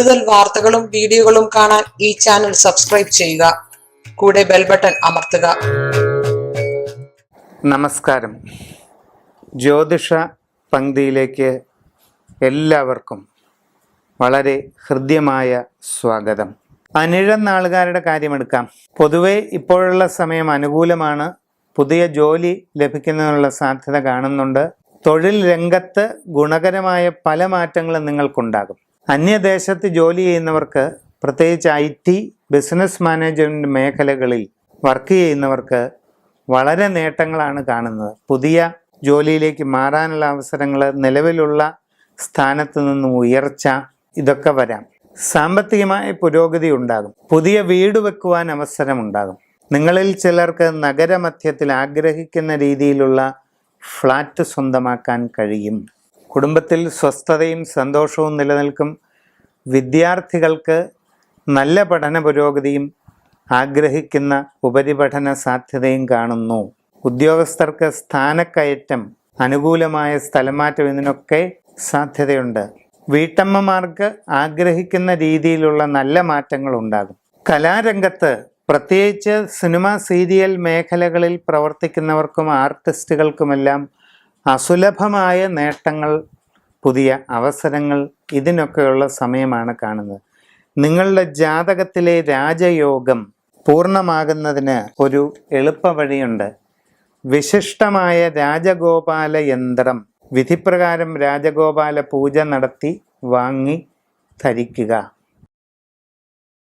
കൂടുതൽ വാർത്തകളും വീഡിയോകളും കാണാൻ ഈ ചാനൽ സബ്സ്ക്രൈബ് ചെയ്യുക. കൂടെ ബെൽ ബട്ടൺ അമർത്തുക. നമസ്കാരം. ജ്യോതിഷ പങ്ക്തിയിലേക്ക് എല്ലാവർക്കും വളരെ ഹൃദ്യമായ സ്വാഗതം. അനിഴനാളുകാരുടെ കാര്യമെടുക്കാം. പൊതുവെ ഇപ്പോഴുള്ള സമയം അനുകൂലമാണ്. പുതിയ ജോലി ലഭിക്കുന്നതിനുള്ള സാധ്യത കാണുന്നുണ്ട്. തൊഴിൽ രംഗത്ത് ഗുണകരമായ പല മാറ്റങ്ങളും നിങ്ങൾക്കുണ്ടാകും. അന്യദേശത്ത് ജോലി ചെയ്യുന്നവർക്ക്, പ്രത്യേകിച്ച് IT, ബിസിനസ് മാനേജ്മെൻറ്റ് മേഖലകളിൽ വർക്ക് ചെയ്യുന്നവർക്ക് വളരെ നേട്ടങ്ങളാണ് കാണുന്നത്. പുതിയ ജോലിയിലേക്ക് മാറാനുള്ള അവസരങ്ങൾ, നിലവിലുള്ള സ്ഥാനത്ത് നിന്നും ഉയർച്ച, ഇതൊക്കെ വരാം. സാമ്പത്തികമായ പുരോഗതി ഉണ്ടാകും. പുതിയ വീട് വെക്കുവാൻ അവസരമുണ്ടാകും. നിങ്ങളിൽ ചിലർക്ക് നഗരമധ്യത്തിൽ ആഗ്രഹിക്കുന്ന രീതിയിലുള്ള ഫ്ലാറ്റ് സ്വന്തമാക്കാൻ കഴിയും. കുടുംബത്തിൽ സ്വസ്ഥതയും സന്തോഷവും നിലനിൽക്കും. വിദ്യാർത്ഥികൾക്ക് നല്ല പഠന പുരോഗതിയും ആഗ്രഹിക്കുന്ന ഉപരിപഠന സാധ്യതയും കാണുന്നു. ഉദ്യോഗസ്ഥർക്ക് സ്ഥാനക്കയറ്റം, അനുകൂലമായ സ്ഥലമാറ്റം, ഇതിനൊക്കെ സാധ്യതയുണ്ട്. വീട്ടമ്മമാർക്ക് ആഗ്രഹിക്കുന്ന രീതിയിലുള്ള നല്ല മാറ്റങ്ങൾ ഉണ്ടാകും. കലാരംഗത്ത്, പ്രത്യേകിച്ച് സിനിമ, സീരിയൽ മേഖലകളിൽ പ്രവർത്തിക്കുന്നവർക്കും ആർട്ടിസ്റ്റുകൾക്കുമെല്ലാം അസുലഭമായ നേട്ടങ്ങൾ, പുതിയ അവസരങ്ങൾ, ഇതിനൊക്കെയുള്ള സമയമാണ് കാണുന്നത്. നിങ്ങളുടെ ജാതകത്തിലെ രാജയോഗം പൂർണ്ണമാകുന്നതിന് ഒരു എളുപ്പ വഴിയുണ്ട്. വിശിഷ്ടമായ രാജഗോപാല യന്ത്രം വിധിപ്രകാരം രാജഗോപാല പൂജ നടത്തി വാങ്ങി ധരിക്കുക.